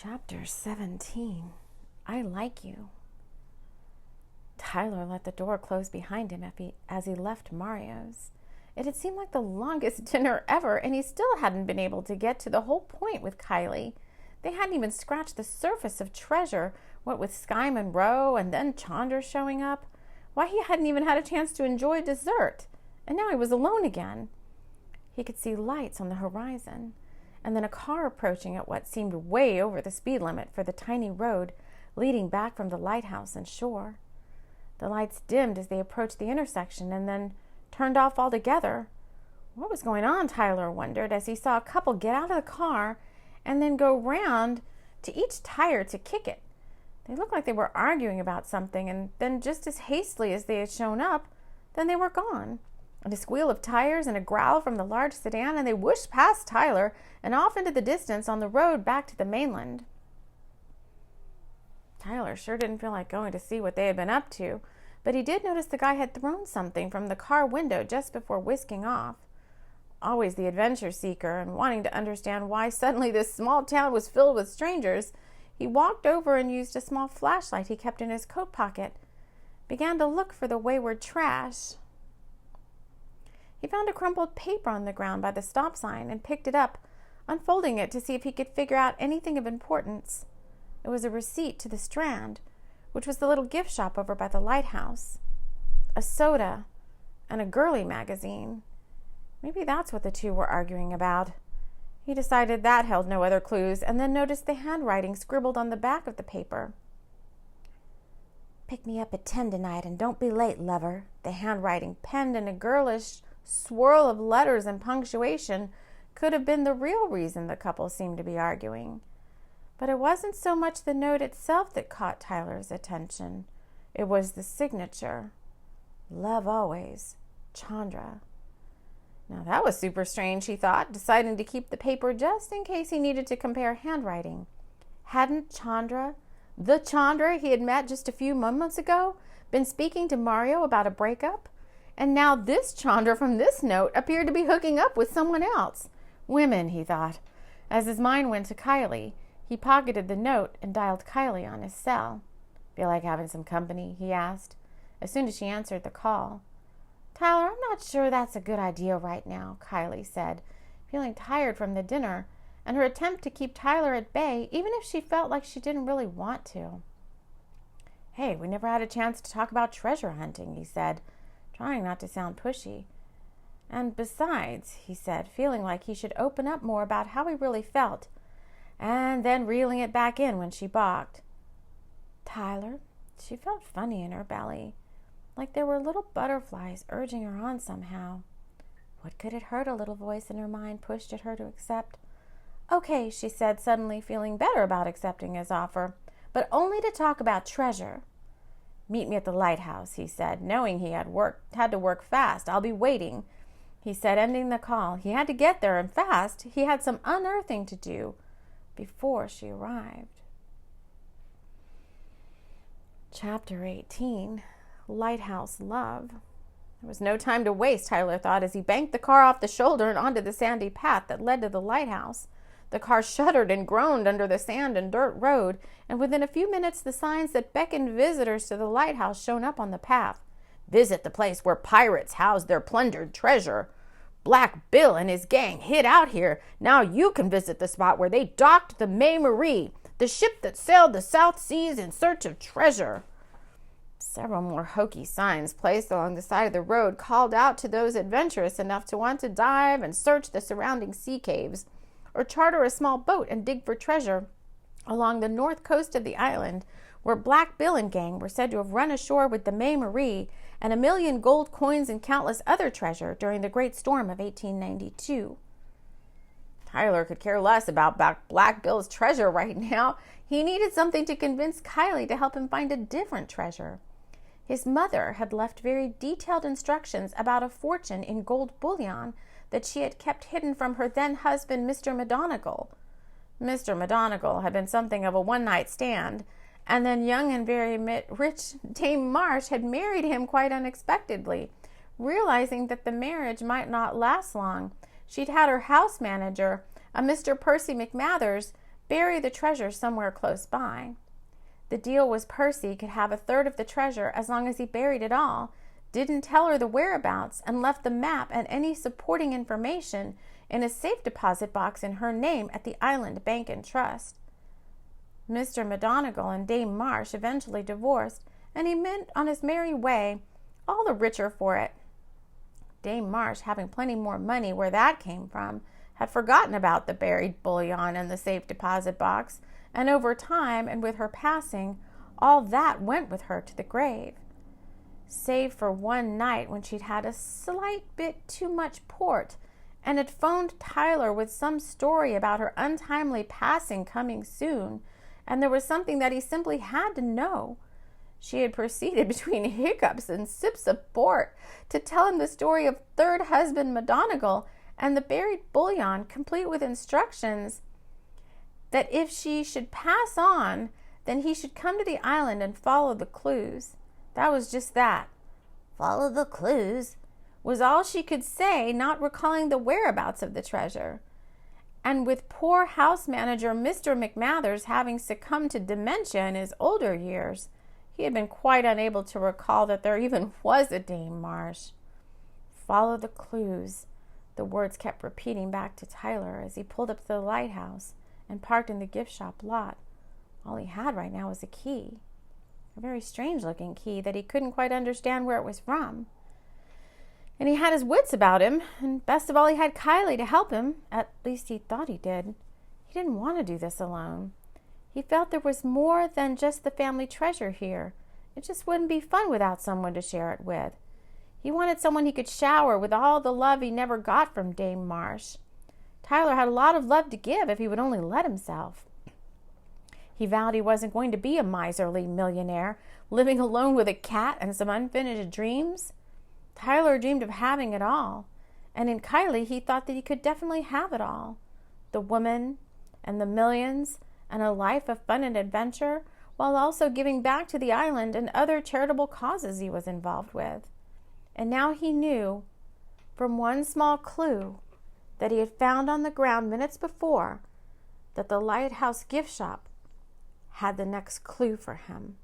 Chapter 17. I Like You. Tyler let the door close behind him as he left Mario's. It had seemed like the longest dinner ever, and he still hadn't been able to get to the whole point with Kylie. They hadn't even scratched the surface of treasure, what with Sky Monroe and then Chandra showing up. Why, he hadn't even had a chance to enjoy dessert, and now he was alone again. He could see lights on the horizon, and then a car approaching at what seemed way over the speed limit for the tiny road leading back from the lighthouse and shore. The lights dimmed as they approached the intersection and then turned off altogether. What was going on, Tyler wondered, as he saw a couple get out of the car and then go round to each tire to kick it. They looked like they were arguing about something, and then just as hastily as they had shown up, then they were gone. And a squeal of tires and a growl from the large sedan, and they whooshed past Tyler and off into the distance on the road back to the mainland. Tyler sure didn't feel like going to see what they had been up to, but he did notice the guy had thrown something from the car window just before whisking off. Always the adventure seeker, and wanting to understand why suddenly this small town was filled with strangers, he walked over and used a small flashlight he kept in his coat pocket, began to look for the wayward trash. He found a crumpled paper on the ground by the stop sign and picked it up, unfolding it to see if he could figure out anything of importance. It was a receipt to the Strand, which was the little gift shop over by the lighthouse. A soda and a girly magazine. Maybe that's what the two were arguing about. He decided that held no other clues, and then noticed the handwriting scribbled on the back of the paper. "Pick me up at 10 tonight, and don't be late, lover." The handwriting, penned in a girlish swirl of letters and punctuation, could have been the real reason the couple seemed to be arguing. But it wasn't so much the note itself that caught Tyler's attention. It was the signature. "Love always, Chandra." Now that was super strange, he thought, deciding to keep the paper just in case he needed to compare handwriting. Hadn't Chandra, the Chandra he had met just a few moments ago, been speaking to Mario about a breakup? And now this Chandra from this note appeared to be hooking up with someone else. Women, he thought. As his mind went to Kylie, he pocketed the note and dialed Kylie on his cell. "Feel like having some company?" he asked, as soon as she answered the call. "Tyler, I'm not sure that's a good idea right now," Kylie said, feeling tired from the dinner and her attempt to keep Tyler at bay, even if she felt like she didn't really want to. "Hey, we never had a chance to talk about treasure hunting," he said, trying not to sound pushy. "And besides," he said, feeling like he should open up more about how he really felt, and then reeling it back in when she balked. "Tyler," she felt funny in her belly, like there were little butterflies urging her on somehow. What could it hurt, a little voice in her mind pushed at her to accept. "Okay," she said, suddenly feeling better about accepting his offer, "but only to talk about treasure." "Meet me at the lighthouse," he said, knowing he had to work fast. "I'll be waiting," he said, ending the call. He had to get there, and fast. He had some unearthing to do before she arrived. Chapter 18. Lighthouse Love. There was no time to waste, Tyler thought, as he banked the car off the shoulder and onto the sandy path that led to the lighthouse. The car shuddered and groaned under the sand and dirt road, and within a few minutes the signs that beckoned visitors to the lighthouse shone up on the path. "Visit the place where pirates housed their plundered treasure. Black Bill and his gang hid out here. Now you can visit the spot where they docked the May Marie, the ship that sailed the South Seas in search of treasure." Several more hokey signs placed along the side of the road called out to those adventurous enough to want to dive and search the surrounding sea caves, or charter a small boat and dig for treasure along the north coast of the island, where Black Bill and gang were said to have run ashore with the May Marie and 1,000,000 gold coins and countless other treasure during the Great Storm of 1892. Tyler could care less about Black Bill's treasure right now. He needed something to convince Kylie to help him find a different treasure. His mother had left very detailed instructions about a fortune in gold bullion that she had kept hidden from her then-husband, Mr. McGonagall. Mr. McGonagall had been something of a one-night stand, and then young and very rich Dame Marsh had married him quite unexpectedly. Realizing that the marriage might not last long, she'd had her house manager, a Mr. Percy McMathers, bury the treasure somewhere close by. The deal was Percy could have 1/3 of the treasure as long as he buried it all, didn't tell her the whereabouts, and left the map and any supporting information in a safe deposit box in her name at the Island Bank and Trust. Mr. McGonagall and Dame Marsh eventually divorced, and he went on his merry way, all the richer for it. Dame Marsh, having plenty more money where that came from, had forgotten about the buried bullion and the safe deposit box, and over time, and with her passing, all that went with her to the grave. Save for one night when she'd had a slight bit too much port and had phoned Tyler with some story about her untimely passing coming soon, and there was something that he simply had to know. She had proceeded between hiccups and sips of port to tell him the story of third husband McGonagall and the buried bullion, complete with instructions that if she should pass on, then he should come to the island and follow the clues. That was just that. Follow the clues was all she could say, not recalling the whereabouts of the treasure. And with poor house manager Mr. McMathers having succumbed to dementia in his older years, he had been quite unable to recall that there even was a Dame Marsh. Follow the clues, the words kept repeating back to Tyler as he pulled up to the lighthouse and parked in the gift shop lot. All he had right now was a key, a very strange-looking key that he couldn't quite understand where it was from. And he had his wits about him, and best of all, he had Kylie to help him. At least he thought he did. He didn't want to do this alone. He felt there was more than just the family treasure here. It just wouldn't be fun without someone to share it with. He wanted someone he could shower with all the love he never got from Dame Marsh. Tyler had a lot of love to give if he would only let himself. He vowed he wasn't going to be a miserly millionaire, living alone with a cat and some unfinished dreams. Tyler dreamed of having it all, and in Kylie he thought that he could definitely have it all. The woman and the millions and a life of fun and adventure, while also giving back to the island and other charitable causes he was involved with. And now he knew, from one small clue that he had found on the ground minutes before, that the lighthouse gift shop had the next clue for him.